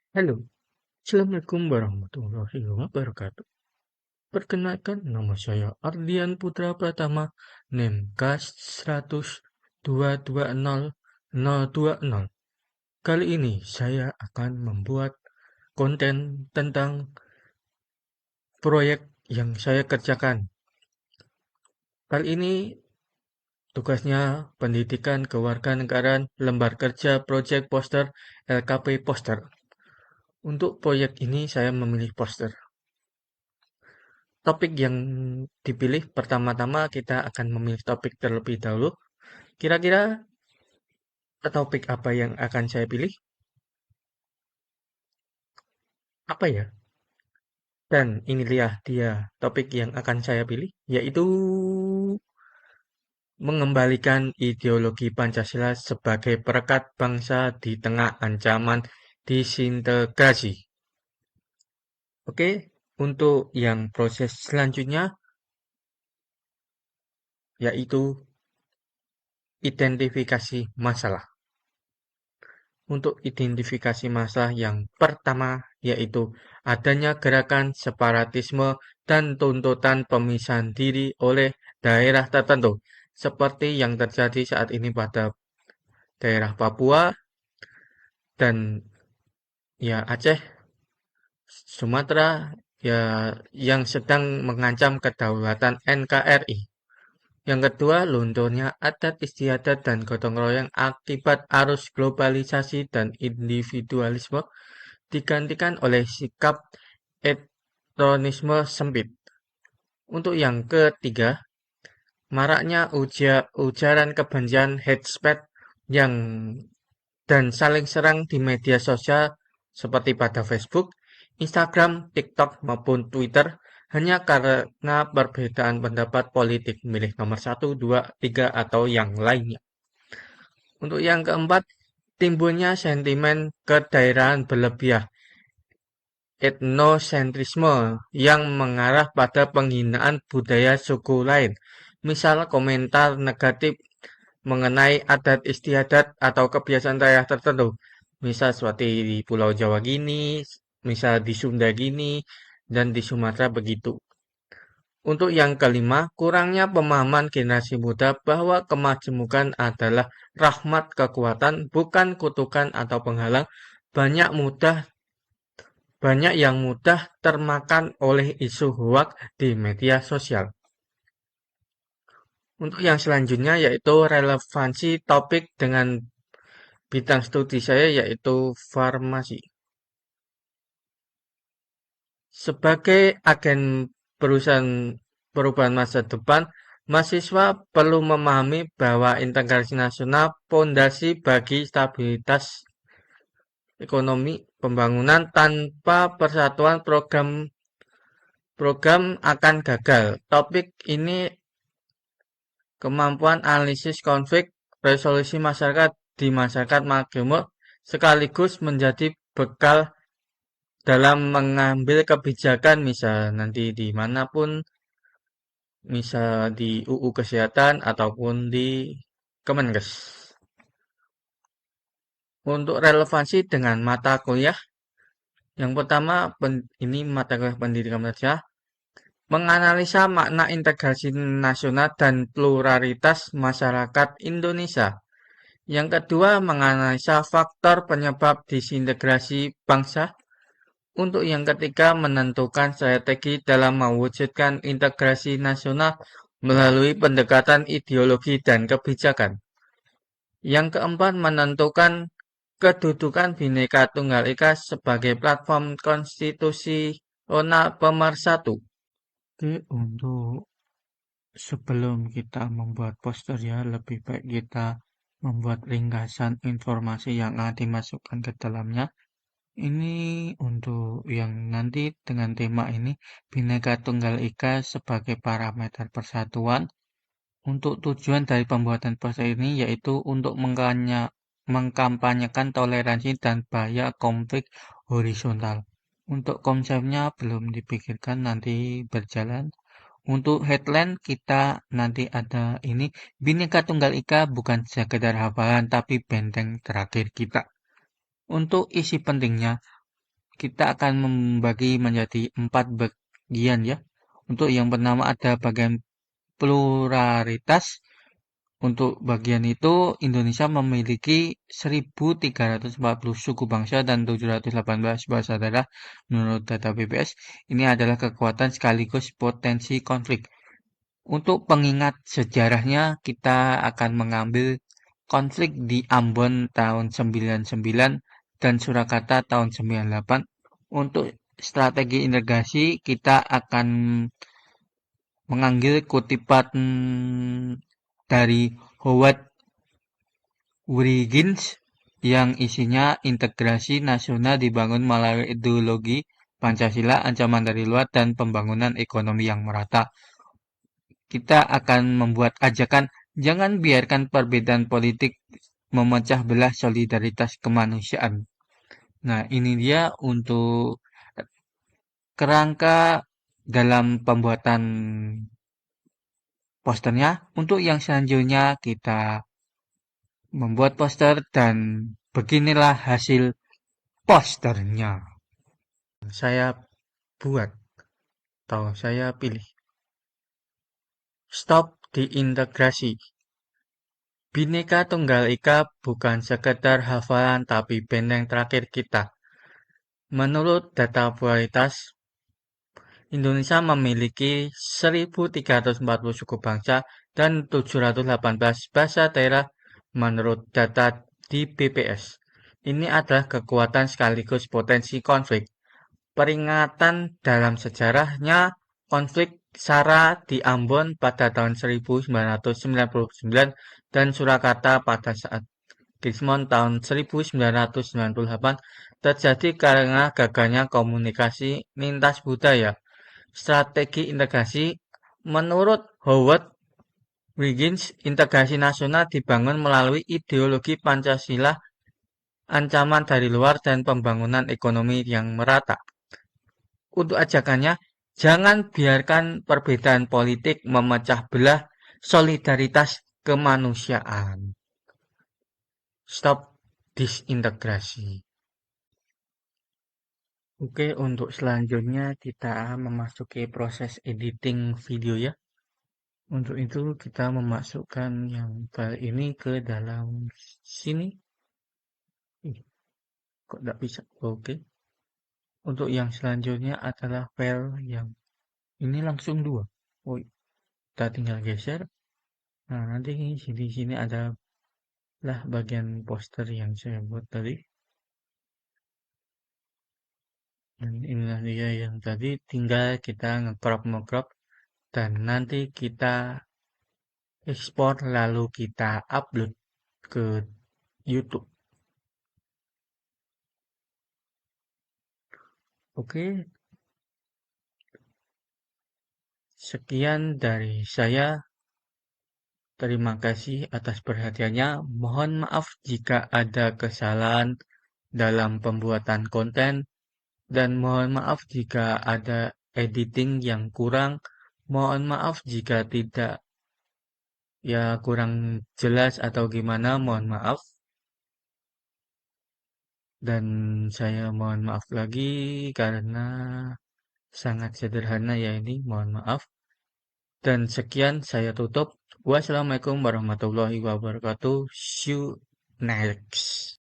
Halo, Assalamualaikum warahmatullahi wabarakatuh. Perkenalkan, nama saya Ardian Putra Pratama, NIM K100220020. Kali ini saya akan membuat konten tentang proyek yang saya kerjakan. Kali ini tugasnya Pendidikan Kewarganegaraan Lembar Kerja Project Poster LKP Poster. Untuk proyek ini saya memilih poster. Topik yang dipilih pertama-tama kita akan memilih topik terlebih dahulu. Kira-kira topik apa yang akan saya pilih? Apa ya? Dan inilah dia topik yang akan saya pilih, yaitu mengembalikan ideologi Pancasila sebagai perekat bangsa di tengah ancaman disintegrasi. Oke, untuk yang proses selanjutnya, yaitu identifikasi masalah. Untuk identifikasi masalah yang pertama yaitu adanya gerakan separatisme dan tuntutan pemisahan diri oleh daerah tertentu seperti yang terjadi saat ini pada daerah Papua dan ya Aceh, Sumatera ya yang sedang mengancam kedaulatan NKRI. Yang kedua, lunturnya adat istiadat dan gotong royong akibat arus globalisasi dan individualisme digantikan oleh sikap hedonisme sempit. Untuk yang ketiga, maraknya ujaran kebencian hate speech yang dan saling serang di media sosial seperti pada Facebook, Instagram, TikTok maupun Twitter hanya karena perbedaan pendapat politik milih nomor 1, 2, 3 atau yang lainnya. Untuk yang keempat, timbulnya sentimen kedaerahan berlebihan etnosentrisme yang mengarah pada penghinaan budaya suku lain. Misal komentar negatif mengenai adat istiadat atau kebiasaan daerah tertentu. Misal seperti di Pulau Jawa gini, misal di Sunda gini, dan di Sumatera begitu. Untuk yang kelima, kurangnya pemahaman generasi muda bahwa kemajemukan adalah rahmat kekuatan, bukan kutukan atau penghalang. Banyak yang mudah termakan oleh isu hoak di media sosial. Untuk yang selanjutnya yaitu relevansi topik dengan bidang studi saya yaitu farmasi. Sebagai agen perubahan masa depan, mahasiswa perlu memahami bahwa integrasi nasional pondasi bagi stabilitas ekonomi pembangunan tanpa persatuan program akan gagal. Topik ini kemampuan analisis konflik resolusi masyarakat di masyarakat makmur sekaligus menjadi bekal dalam mengambil kebijakan misal nanti dimanapun, misal di UU Kesehatan ataupun di Kemenkes. Untuk relevansi dengan mata kuliah, yang pertama ini mata kuliah pendidikan kerja, menganalisa makna integrasi nasional dan pluralitas masyarakat Indonesia. Yang kedua, menganalisa faktor penyebab disintegrasi bangsa. Untuk yang ketiga, menentukan strategi dalam mewujudkan integrasi nasional melalui pendekatan ideologi dan kebijakan. Yang keempat, menentukan kedudukan Bhinneka Tunggal Ika sebagai platform konstitusional pemersatu. Oke, untuk sebelum kita membuat poster ya, lebih baik kita membuat ringkasan informasi yang akan dimasukkan ke dalamnya. Ini untuk yang nanti dengan tema ini, Bhinneka Tunggal Ika sebagai parameter persatuan. Untuk tujuan dari pembuatan poster ini yaitu untuk mengkampanyekan toleransi dan bahaya konflik horizontal. Untuk konsepnya belum dipikirkan, nanti berjalan. Untuk headline kita nanti ada ini, Bhinneka Tunggal Ika bukan sekedar hafalan tapi benteng terakhir kita. Untuk isi pentingnya, kita akan membagi menjadi 4 bagian ya. Untuk yang pertama ada bagian pluralitas. Untuk bagian itu, Indonesia memiliki 1.340 suku bangsa dan 718 bahasa daerah menurut data BPS. Ini adalah kekuatan sekaligus potensi konflik. Untuk pengingat sejarahnya, kita akan mengambil konflik di Ambon tahun 99 dan Surakarta tahun 98. Untuk strategi integrasi, kita akan mengambil kutipan dari Howard Wriggins yang isinya integrasi nasional dibangun melalui ideologi Pancasila, ancaman dari luar, dan pembangunan ekonomi yang merata. Kita akan membuat ajakan, jangan biarkan perbedaan politik memecah belah solidaritas kemanusiaan. Nah, ini dia untuk kerangka dalam pembuatan posternya. Untuk yang selanjutnya kita membuat poster dan beginilah hasil posternya. Saya buat atau saya pilih. Stop diintegrasi. Bhinneka Tunggal Ika bukan sekedar hafalan tapi benteng terakhir kita. Menurut data kualitas, Indonesia memiliki 1.340 suku bangsa dan 718 bahasa daerah menurut data di BPS. Ini adalah kekuatan sekaligus potensi konflik. Peringatan dalam sejarahnya konflik SARA di Ambon pada tahun 1999 dan Surakarta pada saat Kismon tahun 1998 terjadi karena gagalnya komunikasi lintas budaya. Strategi integrasi menurut Howard Wriggins, integrasi nasional dibangun melalui ideologi Pancasila, ancaman dari luar, dan pembangunan ekonomi yang merata. Untuk ajakannya, jangan biarkan perbedaan politik memecah belah solidaritas kemanusiaan. Stop disintegrasi. Oke, untuk selanjutnya kita memasuki proses editing video ya. Untuk itu kita memasukkan yang file ini ke dalam sini. Kok tidak bisa? Oke. Untuk yang selanjutnya adalah file yang ini langsung 2. Oh, kita tinggal geser. Nah, nanti di sini adalah bagian poster yang saya buat tadi. Dan inilah dia yang tadi, tinggal kita nge-crop dan nanti kita ekspor lalu kita upload ke YouTube. Oke, sekian dari saya. Terima kasih atas perhatiannya. Mohon maaf jika ada kesalahan dalam pembuatan konten dan mohon maaf jika ada editing yang kurang. Mohon maaf jika tidak kurang jelas atau gimana, mohon maaf. Dan saya mohon maaf lagi karena sangat sederhana ya ini, mohon maaf. Dan sekian saya tutup. Wassalamualaikum warahmatullahi wabarakatuh. See you next.